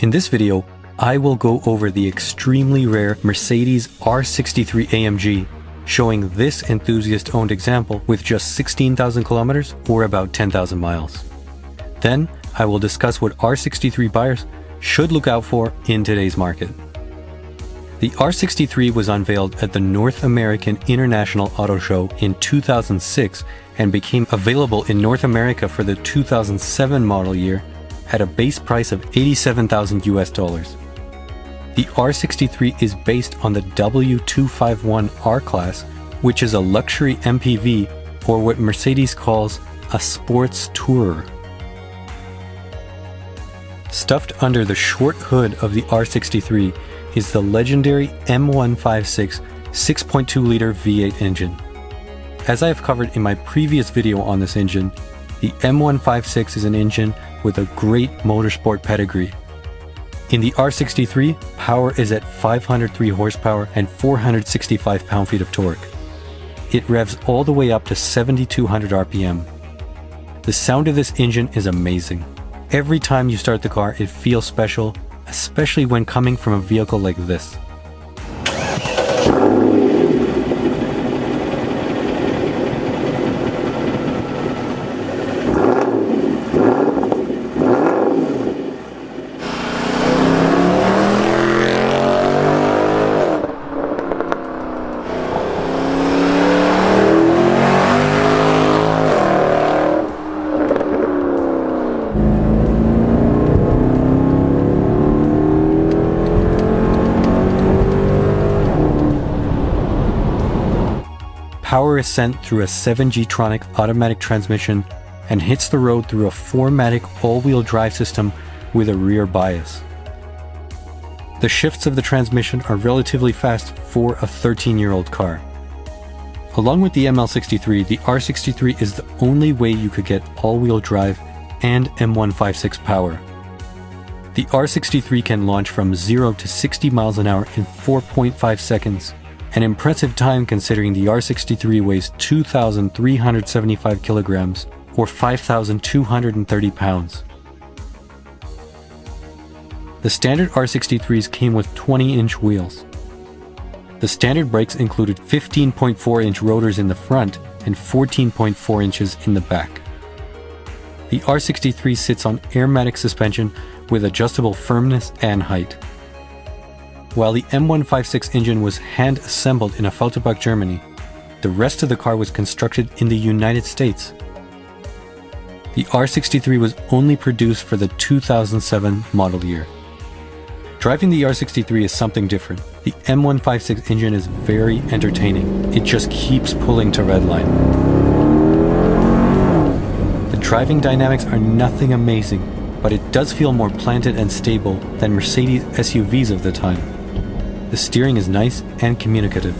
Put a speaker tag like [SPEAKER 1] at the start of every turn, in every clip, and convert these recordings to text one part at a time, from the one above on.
[SPEAKER 1] In this video, I will go over the extremely rare Mercedes R63 AMG, showing this enthusiast-owned example with just 16,000 kilometers or about 10,000 miles. Then, I will discuss what R63 buyers should look out for in today's market. The R63 was unveiled at the North American International Auto Show in 2006 and became available in North America for the 2007 model year at a base price of $87,000 US. The R63 is based on the W251 R-Class, which is a luxury MPV, or what Mercedes calls a sports tourer. Stuffed under the short hood of the R63 is the legendary M156 6.2-liter V8 engine. As I have covered in my previous video on this engine, the M156 is an engine with a great motorsport pedigree. In the R63, power is at 503 horsepower and 465 pound-feet of torque. It revs all the way up to 7,200 RPM. The sound of this engine is amazing. Every time you start the car, it feels special, especially when coming from a vehicle like this. Power is sent through a 7G-tronic automatic transmission and hits the road through a 4-matic all-wheel drive system with a rear bias. The shifts of the transmission are relatively fast for a 13-year-old car. Along with the ML63, the R63 is the only way you could get all-wheel drive and M156 power. The R63 can launch from 0 to 60 miles an hour in 4.5 seconds. An impressive time considering the R63 weighs 2,375 kilograms or 5,230 pounds. The standard R63s came with 20-inch wheels. The standard brakes included 15.4-inch rotors in the front and 14.4 inches in the back. The R63 sits on airmatic suspension with adjustable firmness and height. While the M156 engine was hand-assembled in Affalterbach, Germany, the rest of the car was constructed in the United States. The R63 was only produced for the 2007 model year. Driving the R63 is something different. The M156 engine is very entertaining. It just keeps pulling to redline. The driving dynamics are nothing amazing, but it does feel more planted and stable than Mercedes SUVs of the time. The steering is nice and communicative.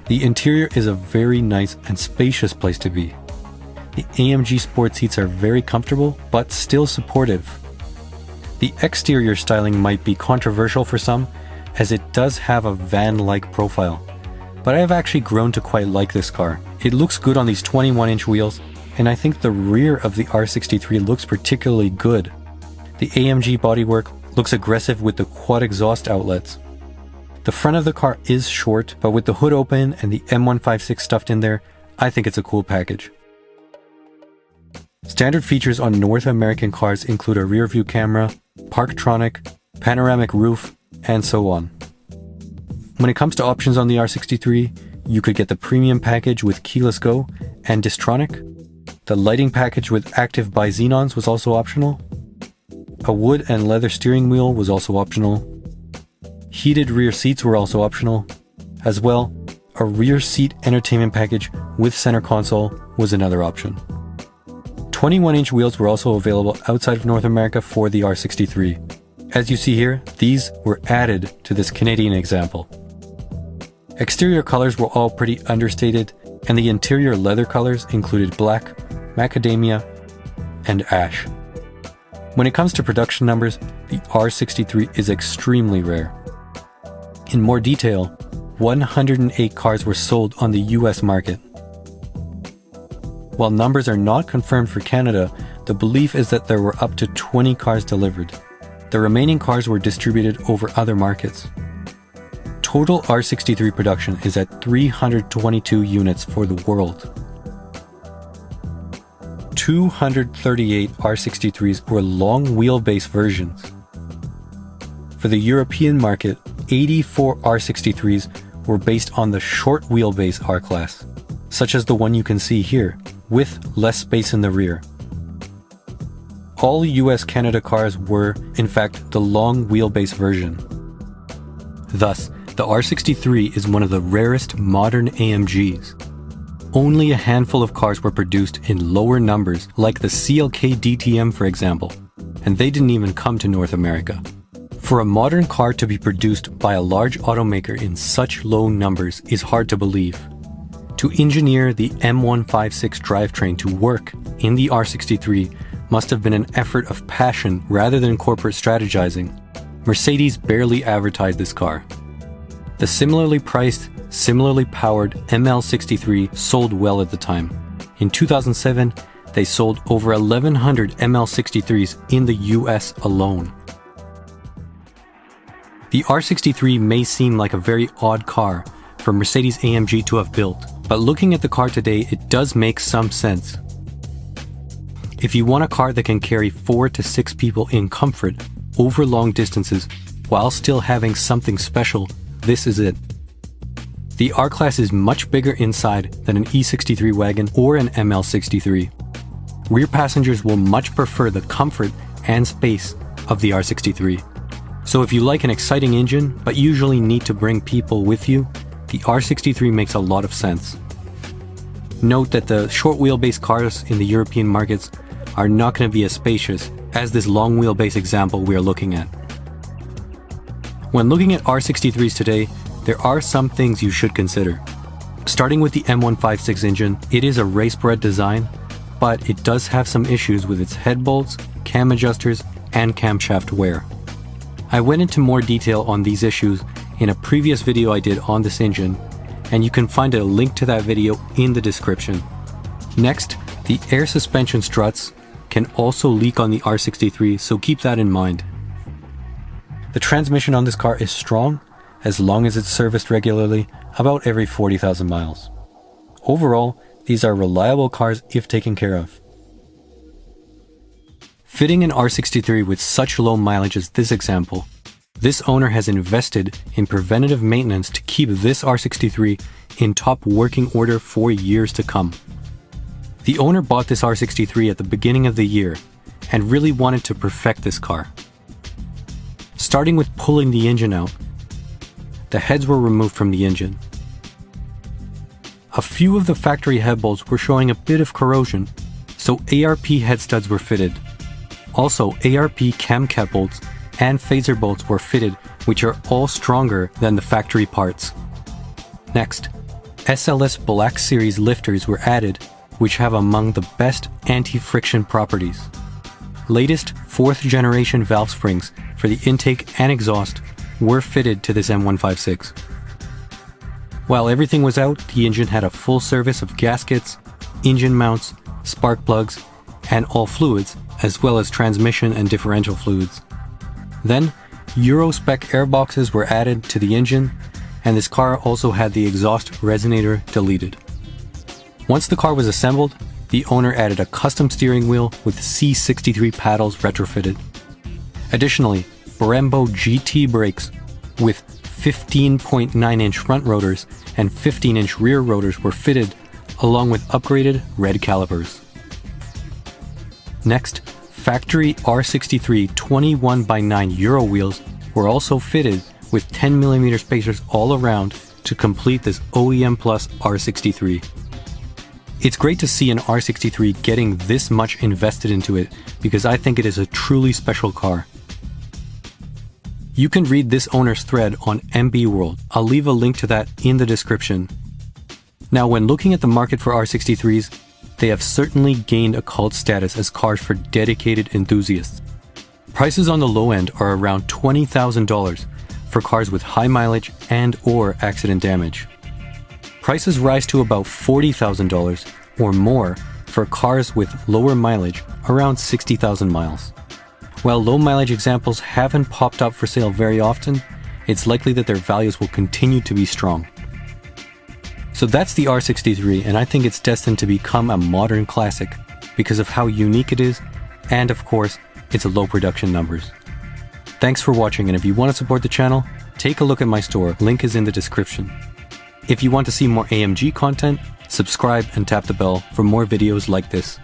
[SPEAKER 1] The interior is a very nice and spacious place to be. The AMG sport seats are very comfortable, but still supportive. The exterior styling might be controversial for some, as it does have a van-like profile. But I have actually grown to quite like this car. It looks good on these 21-inch wheels, and I think the rear of the R63 looks particularly good. The AMG bodywork looks aggressive with the quad exhaust outlets. The front of the car is short, but with the hood open and the M156 stuffed in there, I think it's a cool package. Standard features on North American cars include a rear view camera, Parktronic, panoramic roof, and so on. When it comes to options on the R63, you could get the premium package with keyless go and Distronic. The lighting package with active bi-xenons was also optional. A wood and leather steering wheel was also optional. Heated rear seats were also optional. As well, a rear seat entertainment package with center console was another option. 21-inch wheels were also available outside of North America for the R63. As you see here, these were added to this Canadian example. Exterior colors were all pretty understated, and the interior leather colors included black, macadamia, and ash. When it comes to production numbers, the R63 is extremely rare. In more detail, 108 cars were sold on the US market. While numbers are not confirmed for Canada, the belief is that there were up to 20 cars delivered. The remaining cars were distributed over other markets. Total R63 production is at 322 units for the world. 238 R63s were long wheelbase versions. For the European market, 84 R63s were based on the short wheelbase R-Class, such as the one you can see here, with less space in the rear. All US-Canada cars were, in fact, the long wheelbase version. Thus, the R63 is one of the rarest modern AMGs. Only a handful of cars were produced in lower numbers, like the CLK DTM for example, and they didn't even come to North America. For a modern car to be produced by a large automaker in such low numbers is hard to believe. To engineer the M156 drivetrain to work in the R63 must have been an effort of passion rather than corporate strategizing. Mercedes barely advertised this car. The similarly priced, similarly powered ML63 sold well at the time. In 2007, they sold over 1,100 ML63s in the US alone. The R63 may seem like a very odd car for Mercedes-AMG to have built, but looking at the car today, it does make some sense. If you want a car that can carry 4 to 6 people in comfort over long distances while still having something special, this is it. The R-Class is much bigger inside than an E63 wagon or an ML63. Rear passengers will much prefer the comfort and space of the R63. So if you like an exciting engine but usually need to bring people with you, the R63 makes a lot of sense. Note that the short wheelbase cars in the European markets are not going to be as spacious as this long wheelbase example we are looking at. When looking at R63s today, there are some things you should consider. Starting with the M156 engine, it is a race-bred design, but it does have some issues with its head bolts, cam adjusters, and camshaft wear. I went into more detail on these issues in a previous video I did on this engine, and you can find a link to that video in the description. Next, the air suspension struts can also leak on the R63, so keep that in mind. The transmission on this car is strong, as long as it's serviced regularly, about every 40,000 miles. Overall, these are reliable cars if taken care of. Fitting an R63 with such low mileage as this example, this owner has invested in preventative maintenance to keep this R63 in top working order for years to come. The owner bought this R63 at the beginning of the year and really wanted to perfect this car. Starting with pulling the engine out, the heads were removed from the engine. A few of the factory head bolts were showing a bit of corrosion, so ARP head studs were fitted. Also, ARP camcat bolts and phaser bolts were fitted, which are all stronger than the factory parts. Next, SLS Black Series lifters were added, which have among the best anti-friction properties. Latest 4th generation valve springs for the intake and exhaust were fitted to this M156. While everything was out, the engine had a full service of gaskets, engine mounts, spark plugs, and all fluids, as well as transmission and differential fluids. Then, Euro spec airboxes were added to the engine, and this car also had the exhaust resonator deleted. Once the car was assembled, the owner added a custom steering wheel with C63 paddles retrofitted. Additionally, Brembo GT brakes with 15.9-inch front rotors and 15-inch rear rotors were fitted, along with upgraded red calipers. Next, factory R63 21x9 Euro wheels were also fitted with 10mm spacers all around to complete this OEM Plus R63. It's great to see an R63 getting this much invested into it because I think it is a truly special car. You can read this owner's thread on MB World. I'll leave a link to that in the description. Now, when looking at the market for R63s, they have certainly gained a cult status as cars for dedicated enthusiasts. Prices on the low end are around $20,000 for cars with high mileage and/or accident damage. Prices rise to about $40,000 or more for cars with lower mileage around 60,000 miles. While low mileage examples haven't popped up for sale very often, it's likely that their values will continue to be strong. So that's the R63, and I think it's destined to become a modern classic because of how unique it is and, of course, its low production numbers. Thanks for watching, and if you want to support the channel, take a look at my store, link is in the description. If you want to see more AMG content, subscribe and tap the bell for more videos like this.